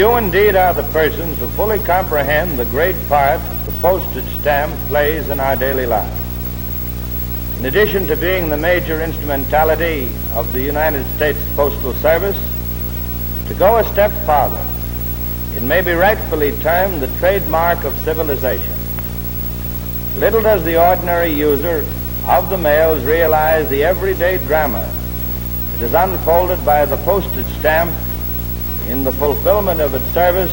Few indeed are the persons who fully comprehend the great part the postage stamp plays in our daily lives. In addition to being the major instrumentality of the United States Postal Service, to go a step farther, it may be rightfully termed the trademark of civilization. Little does the ordinary user of the mails realize the everyday drama that is unfolded by the postage stamp in the fulfillment of its service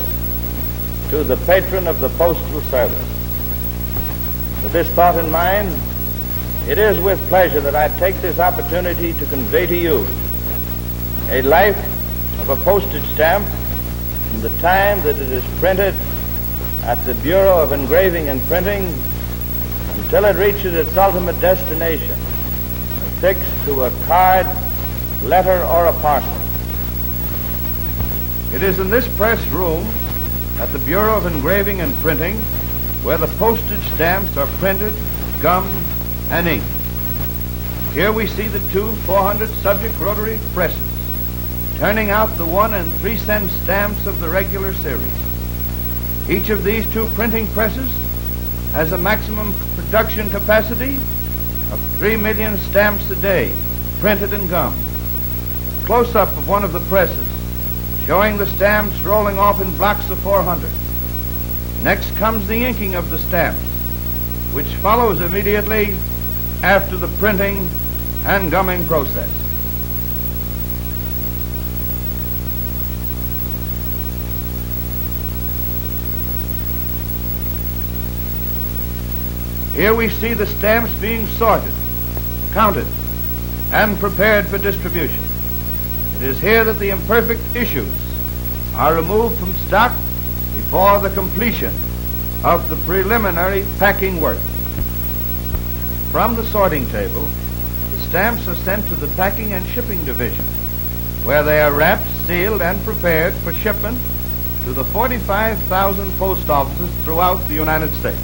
to the patron of the postal service. With this thought in mind, it is with pleasure that I take this opportunity to convey to you a life of a postage stamp from the time that it is printed at the Bureau of Engraving and Printing until it reaches its ultimate destination, affixed to a card, letter, or a parcel. It is in this press room at the Bureau of Engraving and Printing where the postage stamps are printed, gummed, and inked. Here we see the two 400 subject rotary presses turning out the 1 and 3 cent stamps of the regular series. Each of these two printing presses has a maximum production capacity of 3 million stamps a day, printed and gummed. Close-up of one of the presses showing the stamps rolling off in blocks of 400. Next comes the inking of the stamps, which follows immediately after the printing and gumming process. Here we see the stamps being sorted, counted, and prepared for distribution. It is here that the imperfect issues are removed from stock before the completion of the preliminary packing work. From the sorting table, the stamps are sent to the packing and shipping division, where they are wrapped, sealed, and prepared for shipment to the 45,000 post offices throughout the United States.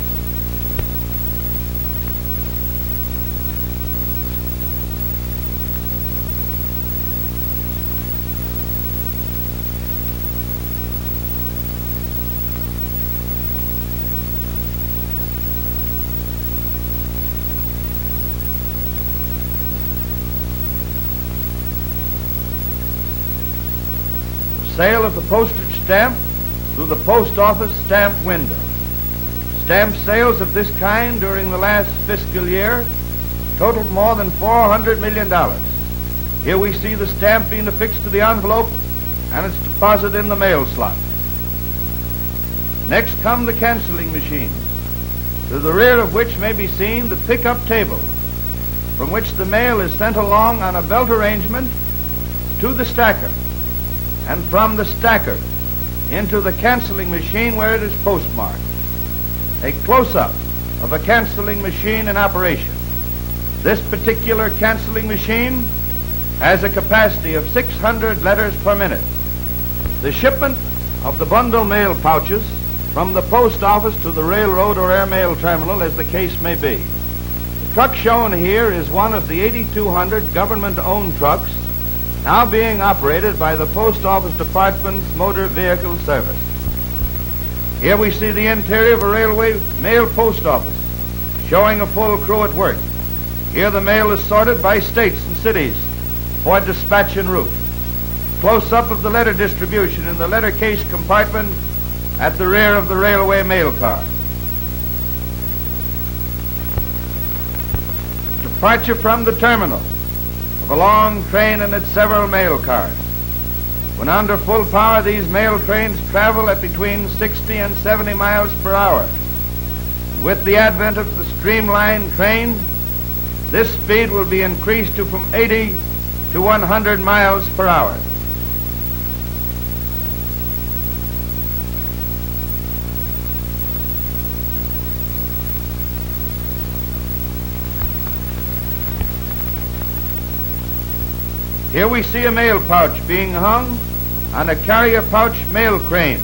Sale of the postage stamp through the post office stamp window. Stamp sales of this kind during the last fiscal year totaled more than $400 million. Here we see the stamp being affixed to the envelope and its deposit in the mail slot. Next come the canceling machines, to the rear of which may be seen the pickup table, from which the mail is sent along on a belt arrangement to the stacker, and from the stacker into the canceling machine where it is postmarked. A close-up of a canceling machine in operation. This particular canceling machine has a capacity of 600 letters per minute. The shipment of the bundle mail pouches from the post office to the railroad or airmail terminal, as the case may be. The truck shown here is one of the 8,200 government-owned trucks now being operated by the Post Office Department's Motor Vehicle Service. Here we see the interior of a railway mail post office, showing a full crew at work. Here the mail is sorted by states and cities for dispatch en route. Close-up of the letter distribution in the letter case compartment at the rear of the railway mail car. Departure from the terminal of a long train and its several mail cars. When under full power, these mail trains travel at between 60 and 70 miles per hour. And with the advent of the streamlined train, this speed will be increased to from 80 to 100 miles per hour. Here we see a mail pouch being hung on a carrier pouch mail crane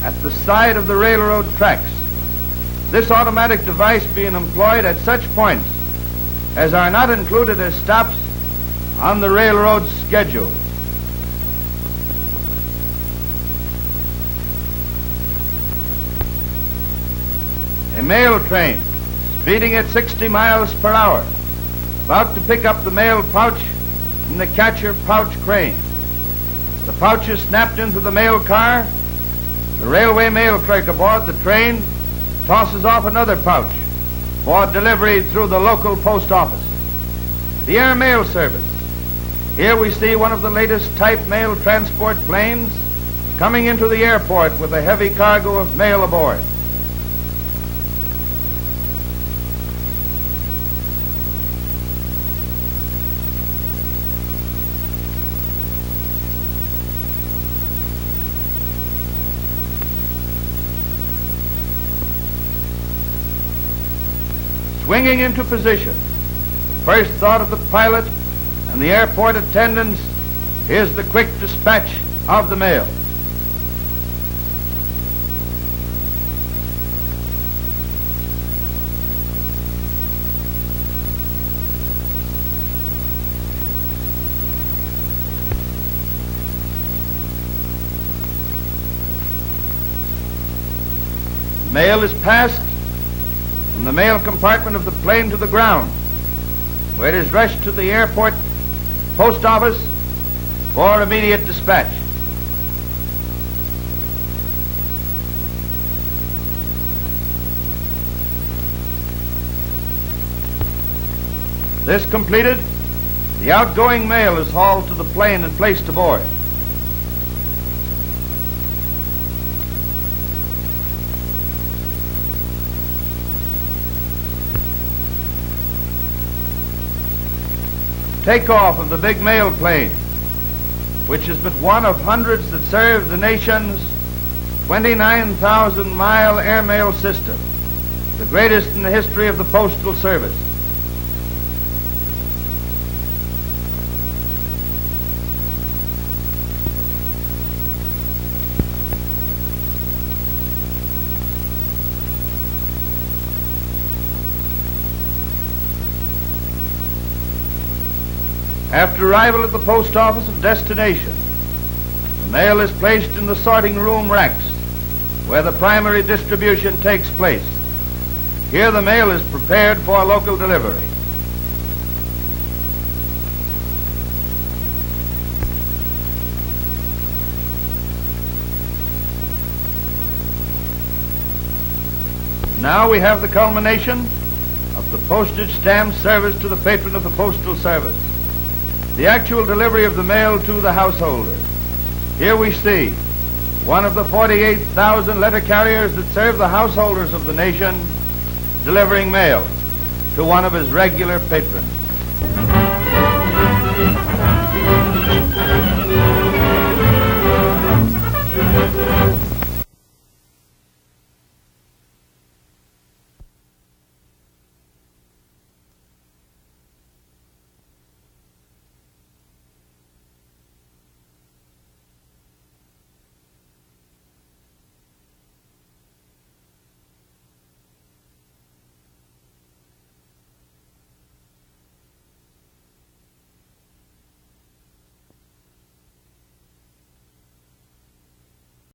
at the side of the railroad tracks. This automatic device being employed at such points as are not included as stops on the railroad schedule. A mail train, speeding at 60 miles per hour, about to pick up the mail pouch from the catcher pouch crane. The pouch is snapped into the mail car. The railway mail clerk aboard the train tosses off another pouch for delivery through the local post office. The air mail service. Here we see one of the latest type mail transport planes coming into the airport with a heavy cargo of mail aboard. Swinging into position, the first thought of the pilot and the airport attendants is the quick dispatch of the mail. Mail is passed from the mail compartment of the plane to the ground, where it is rushed to the airport post office for immediate dispatch. This completed, the outgoing mail is hauled to the plane and placed aboard. Takeoff of the big mail plane, which is but one of hundreds that serve the nation's 29,000-mile airmail system, the greatest in the history of the Postal Service. After arrival at the post office of destination, the mail is placed in the sorting room racks where the primary distribution takes place. Here the mail is prepared for local delivery. Now we have the culmination of the postage stamp service to the patron of the Postal Service. The actual delivery of the mail to the householder. Here we see one of the 48,000 letter carriers that serve the householders of the nation delivering mail to one of his regular patrons.